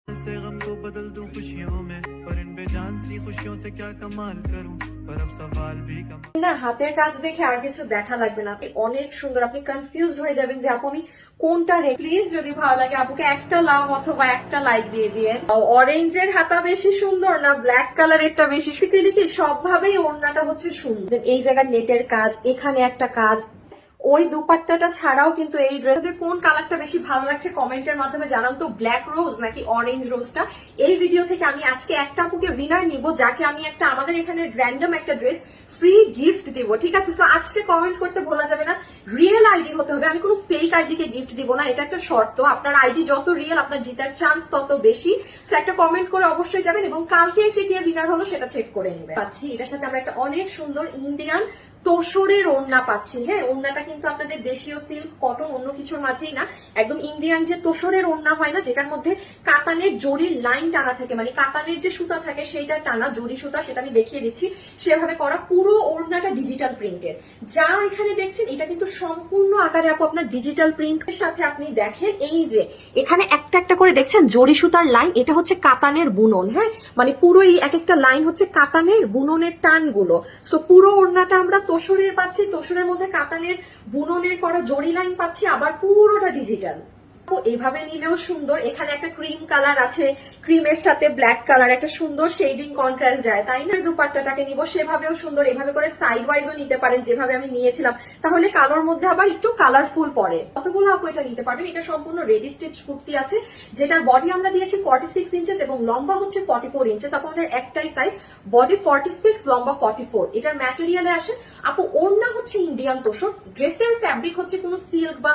से गम को बदल दूं खुशियों में पर इन बेजान सी खुशियों से क्या कमाल करूं पर अब सवाल भी कमाल না, হাতের কাজ দেখে আর কিছু দেখা লাগবে না। আপনি অনেক সুন্দর, আপনি কনফিউজড হয়ে যাবেন যে আপু আমি কোনটা রে। প্লিজ যদি ভালো লাগে আপুকে একটা লাভ অথবা একটা লাইক দিয়ে দিয়ে। অরেঞ্জের হাতা বেশি সুন্দর না ব্ল্যাক কালারেরটা বেশি? ফিজিক্যালি সবভাবেই ওড়নাটা হচ্ছে সুন্দর। এই জায়গার নেটের কাজ, এখানে একটা কাজ, ওই দুপাট্টাটা ছাড়াও কিন্তু এই ড্রেসের কোন কালারটা বেশি ভালো লাগছে কমেন্টের মাধ্যমে জানান তো, ব্ল্যাক রোজ নাকি অরেঞ্জ রোজটা। এই ভিডিও থেকে আমি আজকে একটা আপুকে উইনার নিব যাকে আমি একটা আমাদের এখানে র্যান্ডম একটা ড্রেস ফ্রি গিফট দিব, ঠিক আছে? সো আজকে কমেন্ট করতে ভোলা যাবে না, রিয়েল আইডি হতে হবে। আমি কোনো ফেক আইডি কে গিফট দিব না, এটা একটা শর্ত। আপনার আইডি যত রিয়েল আপনার জিতার চান্স তত বেশি। সো একটা কমেন্ট করে অবশ্যই যাবেন এবং কালকে এসে কে উইনার হলো সেটা চেক করে নেবেন। পাচ্ছি এটার সাথে আমরা একটা অনেক সুন্দর ইন্ডিয়ান তোসরের ওড়না পাচ্ছি। হ্যাঁ, ওড়নাটা কিন্তু আপনাদের দেশীয় সিল্ক কটন অন্য কিছুর মাঝেই না, একদম ইন্ডিয়ান যে তোসরের ওড়না হয় না, যেটার মধ্যে কাতানের জরির লাইন টানা থাকে, মানে কাতানের যে সুতা থাকে সেইটা টানা, জরি সুতা, সেটা আমি দেখিয়ে দিচ্ছি সেভাবে করা। পুরো ওড়নাটা ডিজিটাল প্রিন্টের। যা এখানে দেখছেন এটা কিন্তু সম্পূর্ণ আকারে আপু আপনার ডিজিটাল প্রিন্টের সাথে আপনি দেখেন এই যে এখানে একটা একটা করে দেখছেন জরি সুতার লাইন, এটা হচ্ছে কাতানের বুনন। হ্যাঁ, মানে পুরো এই এক একটা লাইন হচ্ছে কাতানের বুননের টানগুলো। সো পুরো ওড়নাটা আমরা তোসরের পাচ্ছি, তোসরের মধ্যে কাতানের বুননের করা জরি লাইন পাচ্ছি, আবার পুরোটা ডিজিটাল। এভাবে নিলেও সুন্দর। এখানে একটা ক্রিম কালার আছে, ক্রিমের সাথে ব্ল্যাক কালার, একটা সুন্দর শেডিং কন্ট্রাস্ট যায়, তাই না? দুপাট্টাটাকে নিব সেভাবেও সুন্দর, এভাবে করে সাইড ওয়াইজও নিতে পারেন যেভাবে আমি নিয়েছিলাম, তাহলে কালোর মধ্যে আবার একটু কালারফুল পরে। কতগুলো আপু এটা নিতে পারবেন। এটা সম্পূর্ণ রেডি স্টিচ কুর্তি আছে, যেটার বডি আমরা দিয়েছি 46 ইঞ্চেস এবং লম্বা হচ্ছে 44 ইঞ্চেস। আপনাদের একটাই সাইজ, বডি 46, লম্বা 44। এটার ম্যাটেরিয়ালে আসে আপু ওড়না হচ্ছে ইন্ডিয়ান তোষক, ড্রেসের ফ্যাব্রিক হচ্ছে কোনো সিল্ক বা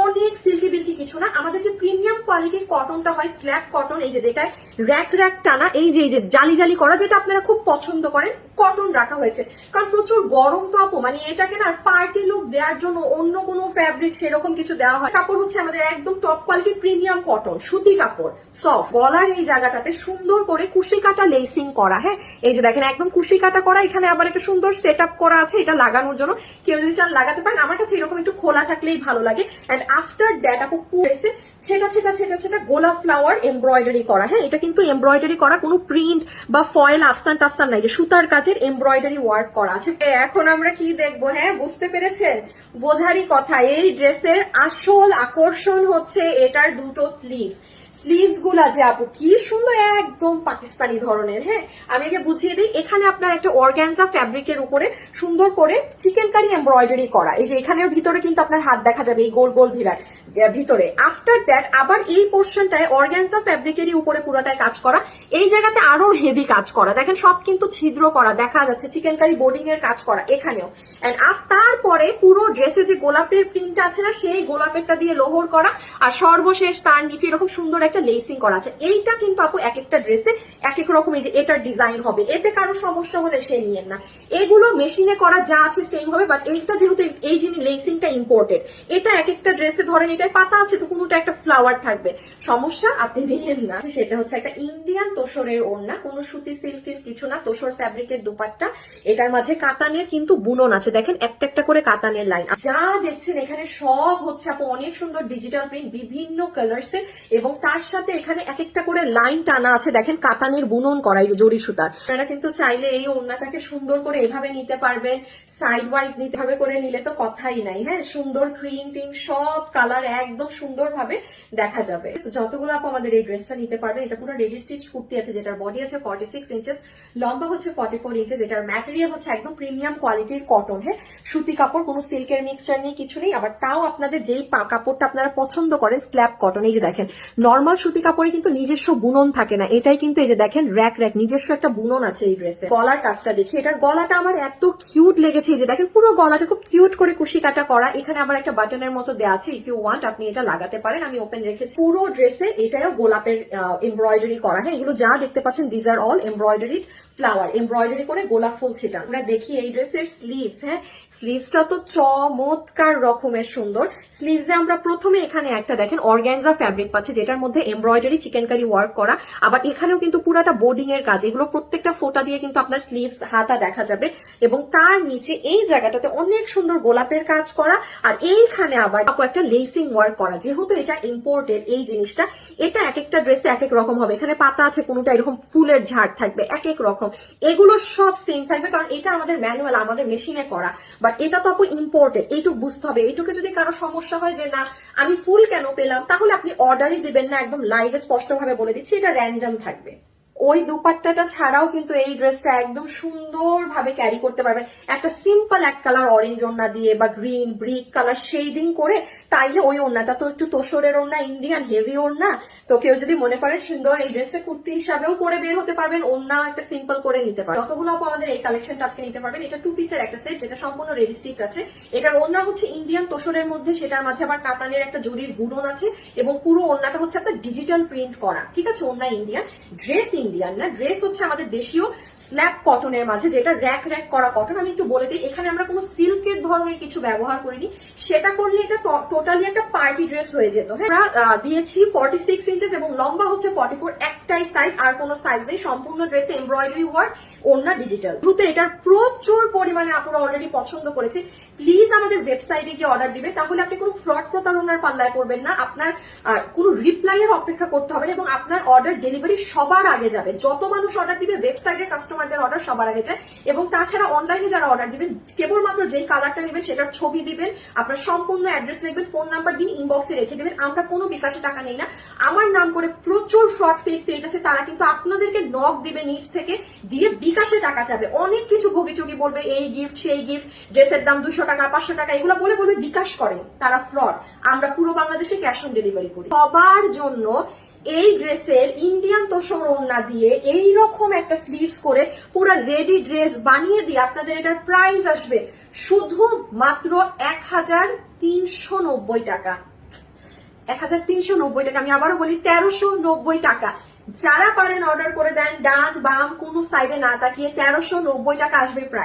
অনেক সিল্কি বিল্কি কিছু না। আমাদের যে প্রিমিয়াম কোয়ালিটির কটনটা হয় স্ল্যাব কটন, এই যে যেটা র্যাক র্যাক টানা, এই যে জালি জালি করা, যেটা আপনারা খুব পছন্দ করেন, কটন রাখা হয়েছে। কারণ প্রচুর গরম তো আপু, মানে এটাকে না পার্টি লুক দেওয়ার জন্য অন্য কোনো ফ্যাব্রিক সেরকম কিছু দেওয়া হয়। কাপড় হচ্ছে আমাদের একদম টপ কোয়ালিটির প্রিমিয়াম কটন সুতি কাপড়, সফট। গলার এই জায়গাটাতে সুন্দর করে কুশি কাটা লেসিং করা। হ্যাঁ, এই যে দেখেন একদম কুশি কাটা করা। এখানে আবার একটা সুন্দর সেট আপ করা আছে, এটা লাগানোর জন্য কেউ যদি চান লাগাতে পারেন। আমার কাছে এরকম একটু খোলা থাকলেই ভালো লাগে। এন্ড আফটার দ্যাট আপু পুরেছে ছেটা ছেটা ছেটা ছেটা গোলাপ ফ্লাওয়ার এমব্রয়ডারি করা। হ্যাঁ, এটা কিন্তু এমব্রয়ডারি করা, কোনো প্রিন্ট বা ফয়েল আফসান টাফসান নাই, যে সুতার কাজের এমব্রয়ডারি ওয়ার্ক করা আছে। এখন আমরা কি দেখবো? হ্যাঁ, বুঝতে পেরেছেন? বোঝারই কথা। এই ড্রেসের আসল আকর্ষণ হচ্ছে এটার দুটো স্লিভস। স্লিভস গুলা যে আপু কি সুন্দর, একদম পাকিস্তানি ধরনের। হ্যাঁ, আমি আগে বুঝিয়ে দিই। এখানে আপনার একটা অর্গানজা ফ্যাব্রিকের উপরে সুন্দর করে চিকেন কারি এমব্রয়ডারি করা, এই যে এখানের ভিতরে কিন্তু আপনার হাত দেখা যাবে এই গোল গোল ভিড়ার ভিতরে। আফটার দ্যাট আবার এই পোর্শনটায় অর্গানজা ফ্যাব্রিকেরই উপরে পুরোটায় কাজ করা, এই জায়গাতে আরো হেভি কাজ করা। দেখেন সব কিন্তু ছিদ্র করা দেখা যাচ্ছে, চিকেন কারি বোর্ডিং এর কাজ করা এখানেও। এন্ড তারপরে পুরো ড্রেসে যে গোলাপের প্রিন্ট আছে না, সেই গোলাপেরটা দিয়ে লোহর করা, আর সর্বশেষ তার নিচে এরকম সুন্দর একটা লেসিং করা আছে। এইটা কিন্তু আপু এক একটা ড্রেসে এক এক রকম, এই যে এটার ডিজাইন হবে, এতে কারো সমস্যা হলে সে নিয়েন না। এগুলো মেশিনে করা যা আছে সেম হবে, বাট এইটা যেহেতু এই যিনি লেসিংটা ইম্পোর্টেড, এটা এক একটা ড্রেসে ধরেন এটাই পাতা আছে তো কোনোটা একটা ফ্লাওয়ার থাকবে, সমস্যা আপনি নিয়েন না। সেটা হচ্ছে একটা ইন্ডিয়ান তোসরের ওড়না, কোনো সুতি সিল্কের কিছু না, তোসর ফ্যাব্রিকের দুপাট্টা। এটার মাঝে কাতানের কিন্তু বুনন আছে, দেখেন একটা একটা করে কাতানের লাইন। যা দেখছেন এখানে সব হচ্ছে আপু অনেক সুন্দর ডিজিটাল প্রিন্ট বিভিন্ন কালার্সে, এবং তার সাথে এখানে এক একটা করে লাইন টানা আছে, দেখেন কাতানের বুনন করা, এই যে জরি সুতার। আপনারা কিন্তু চাইলে এই ওড়নাটাকে সুন্দর করে এভাবে নিতে পারবেন, সাইড ওয়াইজ নিতে হবে করে নিলে তো কথাই নাই। হ্যাঁ, সুন্দর ক্রিম টিম সব কালার একদম সুন্দর ভাবে দেখা যাবে। যতগুলো আপু আমাদের এই ড্রেসটা নিতে পারবেন, এটা পুরো রেডি স্টিচ কুর্তি আছে, যেটার বডি আছে 46 ইঞ্চেস, লম্বা হচ্ছে 44 ইঞ্চেস। এটার ম্যাটেরিয়াল হচ্ছে একদম প্রিমিয়াম কোয়ালিটির কটন। হ্যাঁ, সুতি কাপড়, কোনো সিল্কের মিক্সচার নেই, কিছু নেই। আবার তাও আপনাদের যেই কাপড়টা আপনারা পছন্দ করেন স্ল্যাব কটন, এই যে দেখেন নর্মাল সুতি কাপড়ে কিন্তু নিজস্ব বুনন থাকে না, এটাই কিন্তু এই যে দেখেন র্যাক র্যাক নিজস্ব একটা বুনন আছে এই ড্রেসে। গলার কাজটা দেখি, এটার গলাটা আমার এত কিউট লেগেছে, এই যে দেখেন পুরো গলাটা খুব কিউট করে কুশি কাটা করা। এখানে আবার একটা বাটনের মতো দেওয়া আছে, ইফ ইউ ওয়ান্ট আপনি এটা লাগাতে পারেন, আমি ওপেন রেখেছি। পুরো ড্রেসে এটাও গোলাপের এমব্রয়ডারি করা। হ্যাঁ, এগুলো যা দেখতে পাচ্ছেন these are all embroidery flower, embroidery করে গোলাপ ফুল ছিটা। আমরা দেখি এই ড্রেসের স্লিভস। হ্যাঁ, স্লিভসটা তো চমৎকার রকমের সুন্দর। স্লিভসে আমরা প্রথমে এখানে একটা দেখেন অর্গানজা ফ্যাব্রিক পাচ্ছি, যেটার মধ্যে এমব্রয়ডারি চিকেন কারি ওয়ার্ক করা, আবার এখানেও কিন্তু পুরাটা বোর্ডিং এর কাজ। এগুলো প্রত্যেকটা ফোটা দিয়ে কিন্তু আপনার স্লিভস হাতা দেখা যাবে, এবং তার নিচে এই জায়গাটাতে অনেক সুন্দর গোলাপের কাজ করা, আর এইখানে আবার একটা লেসিং এমব্রয়ডারিং ওয়ার্ক করা। যেহেতু এটা ইম্পোর্টেড এই জিনিসটা, এটা এক একটা ড্রেসে এক এক রকম হবে। এখানে পাতা আছে, কোনোটা এরকম ফুলের ঝাড় থাকবে, এক এক রকম। এগুলো সব সেম থাকবে, কারণ এটা আমাদের ম্যানুয়াল, আমাদের মেশিনে করা। বাট এটা তো আপু ইম্পোর্টেড, এইটুকু বুঝতে হবে। এইটুকু যদি কারো সমস্যা হয় যে না আমি ফুল কেন পেলাম, তাহলে আপনি অর্ডারই দিবেন না। একদম লাইভে স্পষ্টভাবে বলে দিচ্ছি, এটা র্যান্ডম থাকবে। ওই দুপাট্টাটা ছাড়াও কিন্তু এই ড্রেসটা একদম সুন্দরভাবে ক্যারি করতে পারবেন। একটা সিম্পল এক কালার অরেঞ্জ ওড়না দিয়ে বা গ্রিন ব্রিক কালার শেডিং করে, তাইলে ওই ওড়নাটা তো একটু তোসরের ওড়না, ইন্ডিয়ান হেভি ওড়না। তো কেউ যদি মনে করেন সুন্দর, এই ড্রেসটা কুর্তি হিসাবেও পরে বের হতে পারবেন, ওড়না একটা সিম্পল করে নিতে পারবেন। যতগুলো আপু আমাদের এই কালেকশনটা আজকে নিতে পারবেন। এটা 2 পিসের একটা সেট, যেটা সম্পূর্ণ রেডি স্টিচ আছে। এটার ওড়না হচ্ছে ইন্ডিয়ান তোসরের মধ্যে, সেটার মাঝে আবার কাতানের একটা জরির বুড়ন আছে, এবং পুরো ওড়নাটা হচ্ছে আপনার ডিজিটাল প্রিন্ট করা। ঠিক আছে, ওড়না ইন্ডিয়ান, ড্রেস ইন্ডিয়ান না, ড্রেস হচ্ছে আমাদের দেশীয় স্ল্যাব কটনের মাঝে, যেটা র্যাক র্যাক করা কটন। আমি একটু বলে দিই, এখানে আমরা কোনো সিল্কের ধরনের কিছু ব্যবহার করিনি। সেটা করলে এটা টোটালি একটা পার্টি ড্রেস হয়ে যেত। হ্যাঁ, আমরা দিয়েছি 46 ইঞ্চেস এবং লম্বা হচ্ছে 44, একটাই সাইজ, আর কোনো সাইজ নেই। সম্পূর্ণ ড্রেসে এমব্রয়ডারি ওয়ার্ক, ওড়না ডিজিটাল। যেহেতু এটার প্রচুর পরিমাণে আপনারা অলরেডি পছন্দ করেছে, প্লিজ আমাদের ওয়েবসাইটে গিয়ে অর্ডার দিবে। তাহলে আপনি কোনো ফ্রড প্রতারণার পাল্লায় পড়বেন না, আপনার কোনো রিপ্লাইয়ের অপেক্ষা করতে হবে না, এবং আপনার অর্ডার ডেলিভারি সবার আগে যাবে। যত মানুষ অর্ডার দিবে, ওয়েবসাইটের কাস্টমারদের অর্ডার সবার আগে যায়। এবং তাছাড়া অনলাইনে যারা অর্ডার দিবেন, কেবলমাত্র যেই কালারটা নেবেন সেটার ছবি দিবেন, আপনার সম্পূর্ণ অ্যাড্রেস লিখবেন, ফোন নাম্বার দিয়ে ইনবক্সে রেখে দিবেন। আমরা কোনো বিকাশে টাকা নেই না। আমার নাম করে প্রচুর ফ্রড ফেক পেজ আছে, তারা কিন্তু আপনাদেরকে নক দিবে নিজ থেকে, দিয়ে বিকাশে টাকা চাবে, অনেক কিছু ভোগিচুগি বলবে, এই গিফট সেই গিফট, ড্রেসের দাম 200 টাকা 500 টাকা, এগুলো বলে বলবে বিকাশ করেন। তারা ফ্রড। আমরা পুরো বাংলাদেশে ক্যাশ অন ডেলিভারি করি। সবার জন্য এই ড্রেসের ইন্ডিয়ান তোষর ওড়না দিয়ে এইরকম একটা স্লিভস করে পুরো রেডি ড্রেস বানিয়ে দিয়ে আপনাদের এটার প্রাইস আসবে শুধু মাত্র 1390 টাকা। 1390 টাকা। আমি আবারও বলি 1390 টাকা। যারা পারেন অর্ডার করে দেন, ডান বাম কোনো সাইডে না তাকিয়ে 1390 টাকা আসবে প্রাইস।